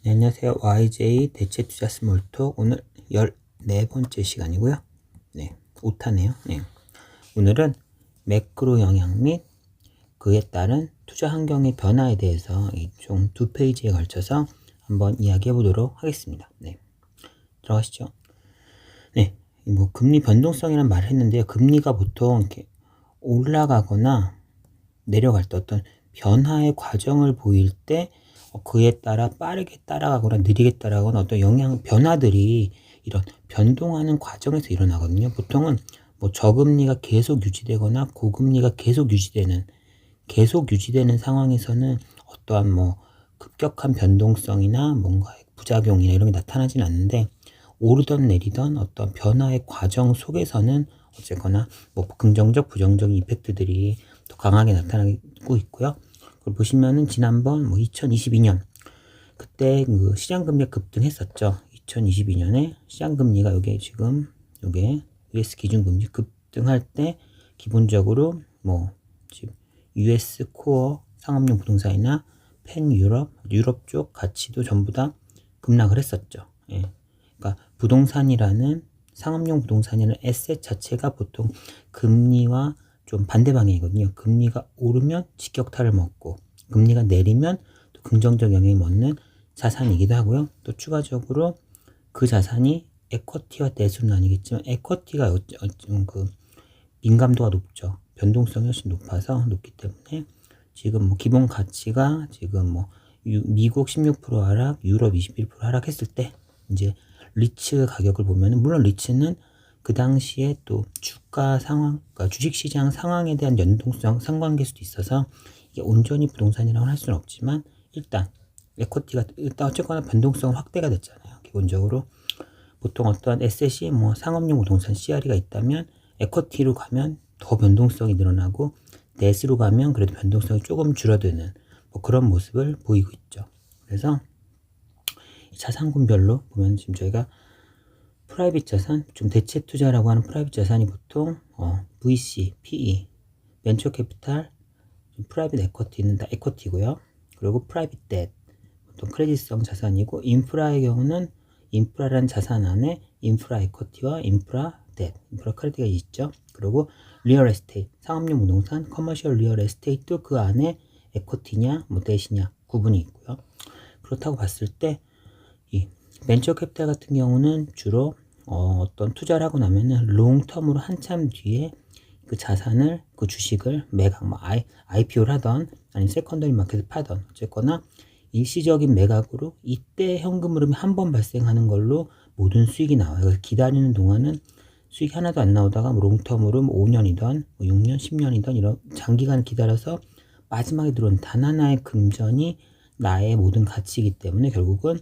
네, 안녕하세요. YJ 대체 투자 스몰톡 오늘 14번째 시간이고요. 네, 5타네요. 네. 오늘은 매크로 영향 및 그에 따른 투자 환경의 변화에 대해서 총 2페이지에 걸쳐서 한번 이야기해 보도록 하겠습니다. 네. 들어가시죠. 네. 뭐 금리 변동성이라는 말을 했는데요. 금리가 보통 이렇게 올라가거나 내려갈 때 어떤 변화의 과정을 보일 때 그에 따라 빠르게 따라가거나 느리게 따라가거나 어떤 변화들이 이런 변동하는 과정에서 일어나거든요. 보통은 뭐 저금리가 계속 유지되거나 고금리가 계속 유지되는 상황에서는 어떠한 뭐 급격한 변동성이나 뭔가의 부작용이나 이런 게 나타나진 않는데, 오르던 내리던 어떤 변화의 과정 속에서는 어쨌거나 뭐 긍정적 부정적인 이펙트들이 더 강하게 나타나고 있고요. 그걸 보시면은 지난번 뭐 2022년 그때 그 시장금리가 급등했었죠. 2022년에 시장금리가 요게 지금 요게 US 기준금리 급등할 때 기본적으로 뭐 지금 US 코어 상업용 부동산이나 펜 유럽 쪽 가치도 전부 다 급락을 했었죠. 예. 그러니까 부동산이라는 상업용 부동산이라는 에셋 자체가 보통 금리와 좀 반대 방향이거든요. 금리가 오르면 직격탄을 먹고 금리가 내리면 또 긍정적 영향이 먹는 자산이기도 하고요. 또 추가적으로 그 자산이 에쿼티와 뎃으로 나뉘겠지만 에쿼티가 그 민감도가 높죠. 변동성이 훨씬 높기 때문에 지금 뭐 기본 가치가 지금 뭐 미국 16% 하락, 유럽 21% 하락했을 때 이제 리츠 가격을 보면은, 물론 리츠는 그 당시에 또 주가 상황, 그러니까 주식시장 상황에 대한 연동성, 상관계일 수도 있어서 이게 온전히 부동산이라고 할 수는 없지만 일단 에쿼티가 일단 어쨌거나 변동성 확대가 됐잖아요. 기본적으로 보통 어떠한 에셋이 뭐 상업용 부동산 CRE가 있다면 에쿼티로 가면 더 변동성이 늘어나고 넷으로 가면 그래도 변동성이 조금 줄어드는 뭐 그런 모습을 보이고 있죠. 그래서 자산군별로 보면 지금 저희가 프라이빗 자산, 좀 대체 투자라고 하는 프라이빗 자산이 보통 VC, PE, 벤처 캐피탈, 프라이빗 에쿼티는 다 에쿼티고요. 그리고 프라이빗 뎃, 보통 크레딧성 자산이고, 인프라의 경우는 인프라라는 자산 안에 인프라 에쿼티와 인프라 뎃, 인프라 크레딧가 있죠. 그리고 리얼 에스테이트, 상업용 부동산, 커머셜 리얼 에스테이트, 그 안에 에쿼티냐 뭐 뎃이냐 구분이 있고요. 그렇다고 봤을 때 이 벤처 캐피탈 같은 경우는 주로 어떤 투자를 하고 나면은 롱텀으로 한참 뒤에 그 자산을, 그 주식을 매각, 뭐 IPO를 하던 아니면 세컨더리 마켓을 파던 어쨌거나 일시적인 매각으로 이때 현금 흐름이 한 번 발생하는 걸로 모든 수익이 나와요. 그래서 기다리는 동안은 수익이 하나도 안 나오다가 뭐 롱텀으로 뭐 5년이던 뭐 6년, 10년이던 이런 장기간 기다려서 마지막에 들어온 단 하나의 금전이 나의 모든 가치이기 때문에 결국은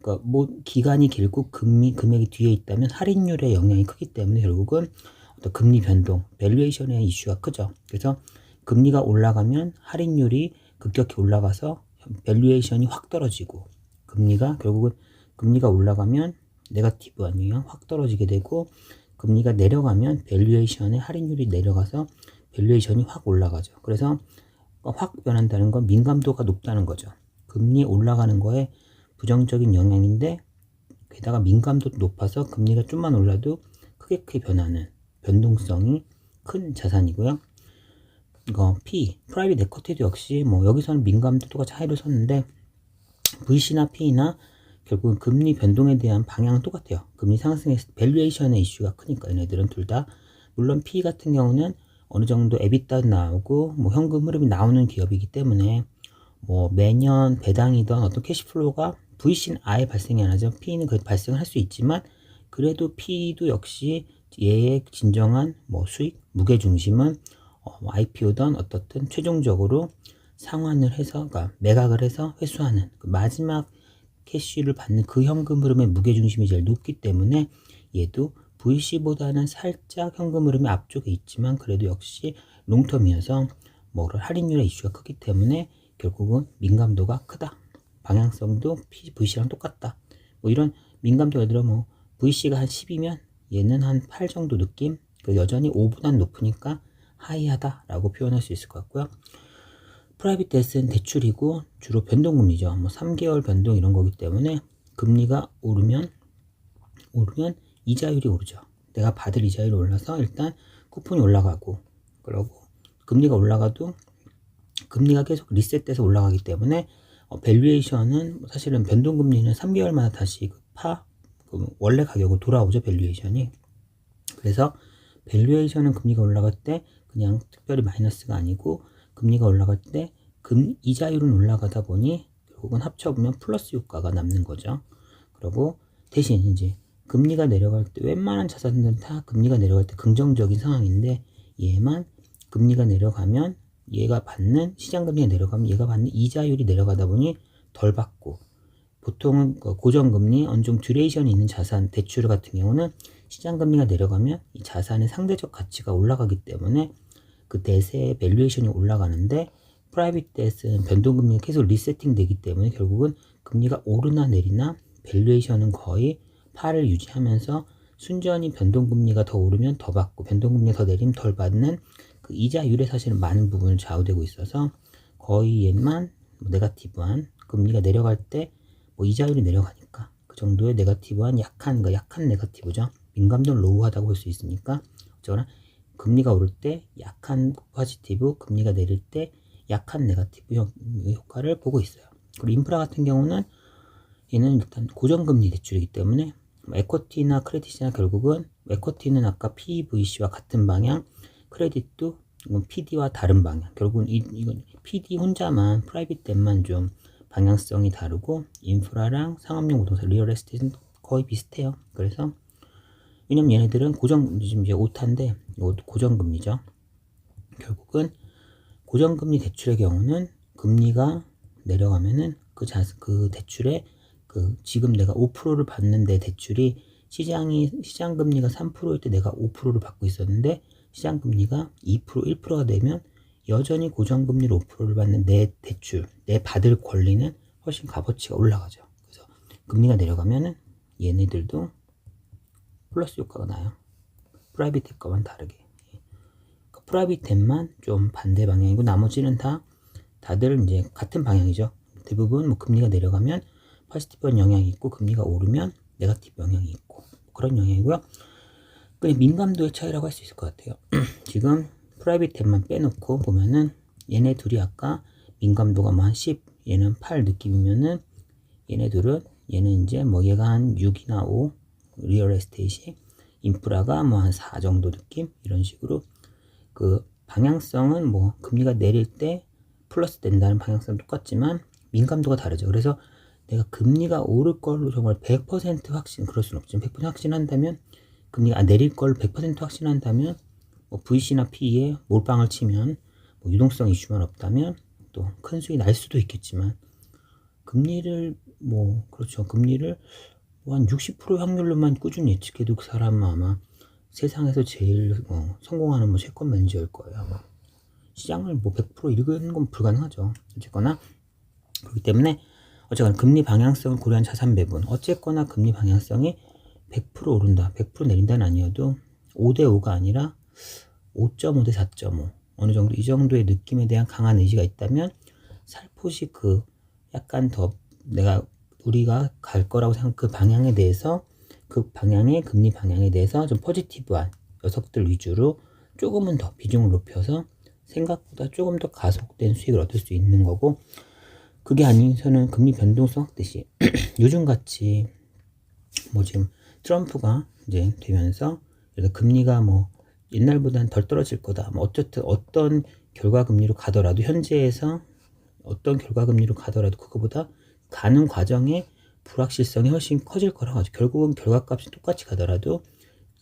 그러니까 뭐 기간이 길고 금액이 뒤에 있다면 할인율의 영향이 크기 때문에 결국은 어떤 금리 변동, 밸류에이션의 이슈가 크죠. 그래서 금리가 올라가면 할인율이 급격히 올라가서 밸류에이션이 확 떨어지고, 결국은 금리가 올라가면 네거티브 아니에요. 확 떨어지게 되고, 금리가 내려가면 밸류에이션의 할인율이 내려가서 밸류에이션이 확 올라가죠. 그래서 확 변한다는 건 민감도가 높다는 거죠. 금리 올라가는 거에 부정적인 영향인데, 게다가 민감도도 높아서 금리가 좀만 올라도 크게 변하는 변동성이 큰 자산이고요. 이거 프라이빗 에쿼티도 역시 뭐 여기서는 민감도가 차이를 섰는데 VC나 P나 결국은 금리 변동에 대한 방향은 똑같아요. 금리 상승에서 밸류에이션의 이슈가 크니까 얘네들은 둘 다. 물론 P 같은 경우는 어느 정도 EBITDA 나오고 뭐 현금 흐름이 나오는 기업이기 때문에 뭐 매년 배당이던 어떤 캐시플로우가 VC는 아예 발생이 안 하죠. P는 그래도 발생을 할 수 있지만 그래도 P도 역시 얘의 진정한 뭐 수익, 무게 중심은 IPO든 어떻든 최종적으로 상환을 해서, 그러니까 매각을 해서 회수하는 그 마지막 캐시를 받는 그 현금 흐름의 무게 중심이 제일 높기 때문에 얘도 VC보다는 살짝 현금 흐름이 앞쪽에 있지만 그래도 역시 롱텀이어서 뭐 할인율의 이슈가 크기 때문에 결국은 민감도가 크다. 방향성도 VC랑 똑같다. 뭐 이런 민감도, 예를 들어 뭐 VC가 한 10이면 얘는 한 8 정도 느낌? 여전히 5보단 높으니까 하이하다라고 표현할 수 있을 것 같고요. 프라이빗 뎁은 대출이고 주로 변동금리죠. 뭐 3개월 변동 이런 거기 때문에 금리가 오르면 이자율이 오르죠. 내가 받을 이자율이 올라서 일단 쿠폰이 올라가고, 그러고 금리가 올라가도 금리가 계속 리셋돼서 올라가기 때문에 밸류에이션은 사실은 변동금리는 3개월마다 다시 그 원래 가격으로 돌아오죠. 밸류에이션이. 그래서 밸류에이션은 금리가 올라갈 때 그냥 특별히 마이너스가 아니고, 금리가 올라갈 때 이자율은 올라가다 보니 결국은 합쳐보면 플러스 효과가 남는 거죠. 그리고 대신 이제 금리가 내려갈 때 웬만한 자산들은 다 금리가 내려갈 때 긍정적인 상황인데, 얘만 금리가 내려가면 얘가 받는 시장금리가 내려가면 얘가 받는 이자율이 내려가다 보니 덜 받고, 보통은 고정금리 어느 정도 듀레이션이 있는 자산 대출 같은 경우는 시장금리가 내려가면 이 자산의 상대적 가치가 올라가기 때문에 그 뎁의 밸류에이션이 올라가는데, 프라이빗 뎁은 변동금리가 계속 리세팅 되기 때문에 결국은 금리가 오르나 내리나 밸류에이션은 거의 파를 유지하면서 순전히 변동금리가 더 오르면 더 받고 변동금리가 더 내리면 덜 받는 그 이자율에 사실은 많은 부분을 좌우되고 있어서 거의 얘만 네거티브한, 금리가 내려갈 때 뭐 이자율이 내려가니까 그 정도의 네거티브한 약한 네거티브죠. 민감도는 로우하다고 볼 수 있으니까 어쩌나 금리가 오를 때 약한 포지티브, 금리가 내릴 때 약한 네거티브 효과를 보고 있어요. 그리고 인프라 같은 경우는 얘는 일단 고정금리 대출이기 때문에 에쿼티나 크레딧이나 결국은 에쿼티는 아까 PVC와 같은 방향, 크레딧도 PD와 다른 방향. 결국은 이건 PD 혼자만, 프라이빗 뎁만 좀 방향성이 다르고, 인프라랑 상업용 부동산, 리얼 에스테이트는 거의 비슷해요. 그래서 왜냐면 얘네들은 지금 이제 5타인데 이것도 고정금리죠. 결국은 고정금리 대출의 경우는 금리가 내려가면은 그 대출에 지금 내가 5%를 받는데 대출이 시장금리가 3%일 때 내가 5%를 받고 있었는데 시장금리가 2%, 1%가 되면 여전히 고정금리로 5%를 받는 내 대출, 내 받을 권리는 훨씬 값어치가 올라가죠. 그래서 금리가 내려가면은 얘네들도 플러스 효과가 나요. 프라이빗 뎁과는 다르게. 프라이빗 뎁만 좀 반대 방향이고 나머지는 다들 이제 같은 방향이죠. 대부분 뭐 금리가 내려가면 포지티브한 영향이 있고, 금리가 오르면 네거티브 영향이 있고, 그런 영향이고요. 그냥 민감도의 차이라고 할 수 있을 것 같아요. 지금 프라이빗 뎁만 빼놓고 보면은 얘네 둘이 아까 민감도가 뭐 한 10, 얘는 8 느낌이면은 얘는 이제 뭐 얘가 한 6이나 5, 리얼 에스테이시, 인프라가 뭐 한 4 정도 느낌, 이런 식으로 그 방향성은 뭐 금리가 내릴 때 플러스 된다는 방향성은 똑같지만 민감도가 다르죠. 그래서 내가 금리가 오를 걸로 정말 100% 확신, 그럴 수는 없지만 100% 확신한다면, 금리가 내릴 걸 100% 확신한다면 뭐 VC나 PE에 몰빵을 치면 뭐 유동성 이슈만 없다면 또 큰 수익이 날 수도 있겠지만, 금리를 뭐 한 60% 확률로만 꾸준히 예측해도 그 사람은 아마 세상에서 제일 성공하는 뭐 채권 매니저일 거예요. 아마 시장을 뭐 100% 이기는 건 불가능하죠. 어쨌거나 그렇기 때문에 금리 방향성을 고려한 자산 배분, 어쨌거나 금리 방향성이 100% 오른다, 100% 내린다는 아니어도 5대5가 아니라 5.5 대 4.5, 어느 정도 이 정도의 느낌에 대한 강한 의지가 있다면 살포시 약간 더 우리가 갈 거라고 생각 그 방향에 대해서, 그 방향의 금리 방향에 대해서 좀 포지티브한 녀석들 위주로 조금은 더 비중을 높여서 생각보다 조금 더 가속된 수익을 얻을 수 있는 거고, 그게 아니면서는 금리 변동성 확대시 요즘같이 뭐 지금 트럼프가 이제 되면서 금리가 뭐 옛날보다는 덜 떨어질 거다, 뭐 어쨌든 어떤 결과금리로 가더라도, 현재에서 어떤 결과금리로 가더라도 그거보다 가는 과정에 불확실성이 훨씬 커질 거라고 하죠. 결국은 결과값이 똑같이 가더라도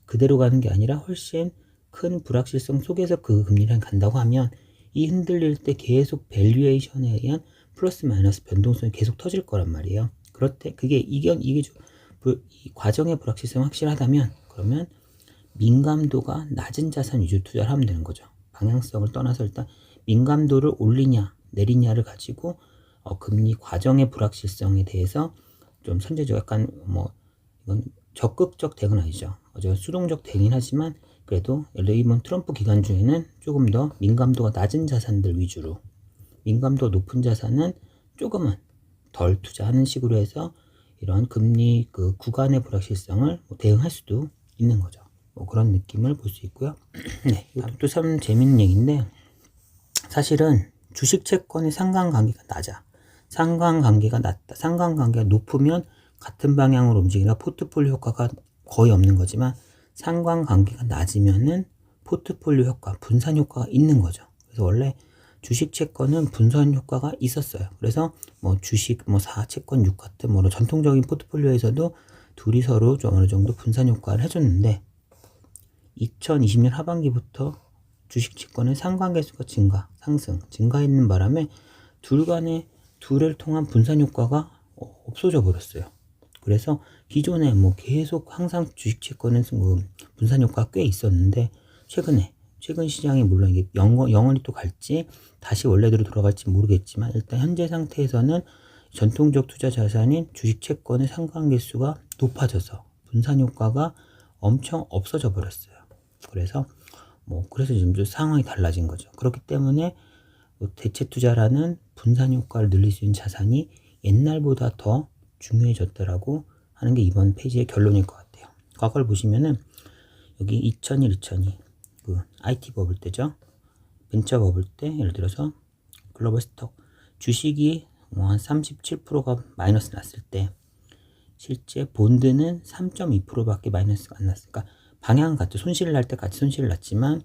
그대로 가는 게 아니라 훨씬 큰 불확실성 속에서 그 금리를 간다고 하면, 이 흔들릴 때 계속 밸류에이션에 의한 플러스 마이너스 변동성이 계속 터질 거란 말이에요. 그렇대 이게 이 과정의 불확실성이 확실하다면, 그러면 민감도가 낮은 자산 위주 투자를 하면 되는 거죠. 방향성을 떠나서 일단 민감도를 올리냐 내리냐를 가지고 금리 과정의 불확실성에 대해서 좀 선제적, 약간 뭐 이건 적극적 대응은 아니죠. 수동적 대응이긴 하지만 그래도 예를 들어 이번 트럼프 기간 중에는 조금 더 민감도가 낮은 자산들 위주로 민감도 높은 자산은 조금은 덜 투자하는 식으로 해서 이런 금리 그 구간의 불확실성을 대응할 수도 있는 거죠. 그런 느낌을 볼 수 있고요. 네, 이것도 참 재밌는 얘기인데, 사실은 주식 채권의 상관관계가 낮아. 상관관계가 낮다. 상관관계가 높으면 같은 방향으로 움직이라 포트폴리오 효과가 거의 없는 거지만, 상관관계가 낮으면은 포트폴리오 효과, 분산 효과가 있는 거죠. 그래서 원래 주식 채권은 분산 효과가 있었어요. 그래서 뭐 주식, 뭐 4, 채권 6 같은 뭐 전통적인 포트폴리오에서도 둘이 서로 좀 어느 정도 분산 효과를 해줬는데, 2020년 하반기부터 주식 채권의 상관계수가 증가했는 바람에 둘을 통한 분산 효과가 없어져 버렸어요. 그래서 기존에 뭐 계속 항상 주식 채권은 분산 효과가 꽤 있었는데, 최근 시장이 물론 이게 영원히 또 갈지 다시 원래대로 돌아갈지 모르겠지만, 일단 현재 상태에서는 전통적 투자 자산인 주식 채권의 상관계수가 높아져서 분산 효과가 엄청 없어져 버렸어요. 그래서 지금 좀 상황이 달라진 거죠. 그렇기 때문에 대체 투자라는 분산 효과를 늘릴 수 있는 자산이 옛날보다 더 중요해졌더라고 하는 게 이번 페이지의 결론일 것 같아요. 과거를 보시면은 여기 2001, 2002 그 IT 버블 때죠. 벤처 버블 때 예를 들어서 글로벌 스톡 주식이 한 37%가 마이너스 났을 때 실제 본드는 3.2%밖에 마이너스가 안 났으니까 방향은 같죠. 손실을 날 때 같이 손실을 났지만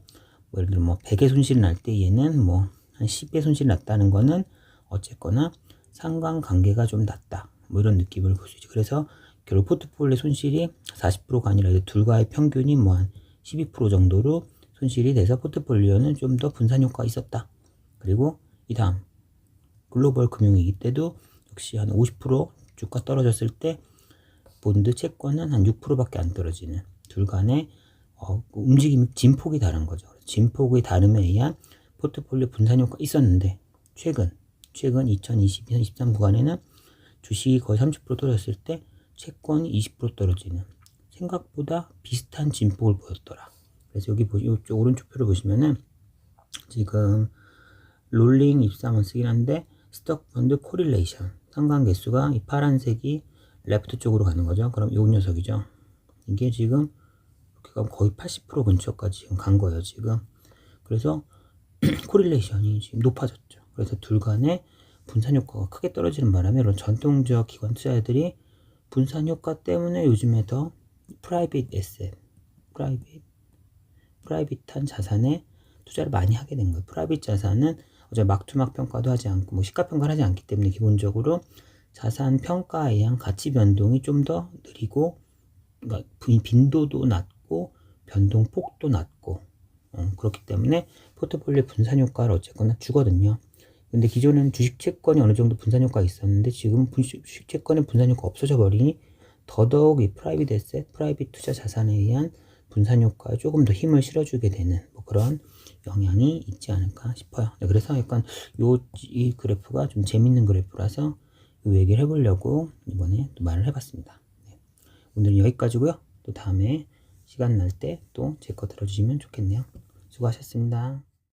예를 들어 100의 손실이 날 때 얘는 한 10의 손실이 났다는 거는 어쨌거나 상관관계가 좀 낮다. 이런 느낌을 볼 수 있죠. 그래서 결국 포트폴리오 손실이 40%가 아니라 둘과의 평균이 한 12% 정도로 손실이 돼서 포트폴리오는 좀 더 분산 효과가 있었다. 그리고 이 다음 글로벌 금융위기 때도 역시 한 50% 주가 떨어졌을 때 본드 채권은 한 6%밖에 안 떨어지는 둘 간의 움직임 진폭이 다른 거죠. 진폭의 다름에 의한 포트폴리오 분산 효과가 있었는데, 최근 2022년 23 구간에는 주식이 거의 30% 떨어졌을 때 채권이 20% 떨어지는 생각보다 비슷한 진폭을 보였더라. 그래서 여기 이쪽 오른쪽 표를 보시면은 지금 롤링 입상은 쓰긴 한데 스톡 펀드 코릴레이션 상관계수가 이 파란색이 레프트 쪽으로 가는 거죠. 그럼 요 녀석이죠. 이게 지금 이렇게 가면 거의 80% 근처까지 지금 간 거예요. 지금 그래서 코릴레이션이 지금 높아졌죠. 그래서 둘 간의 분산 효과가 크게 떨어지는 바람에 이런 전통적 기관 투자자들이 분산 효과 때문에 요즘에 더 프라이빗 에셋, 프라이빗한 자산에 투자를 많이 하게 된 거예요. 프라이빗 자산은 어차피 막투막 평가도 하지 않고 시가 평가를 하지 않기 때문에 기본적으로 자산 평가에 의한 가치 변동이 좀 더 느리고, 그러니까 빈도도 낮고 변동폭도 낮고 그렇기 때문에 포트폴리오 분산 효과를 어쨌거나 주거든요. 근데 기존에는 주식 채권이 어느 정도 분산 효과가 있었는데 지금 주식 채권의 분산 효과가 없어져 버리니 더더욱 이 프라이빗 에셋, 프라이빗 투자 자산에 의한 분산 효과에 조금 더 힘을 실어주게 되는 그런 영향이 있지 않을까 싶어요. 네, 그래서 약간 이 그래프가 좀 재밌는 그래프라서 이 얘기를 해보려고 이번에 또 말을 해봤습니다. 네. 오늘은 여기까지고요. 또 다음에 시간 날 때 또 제 거 들어주시면 좋겠네요. 수고하셨습니다.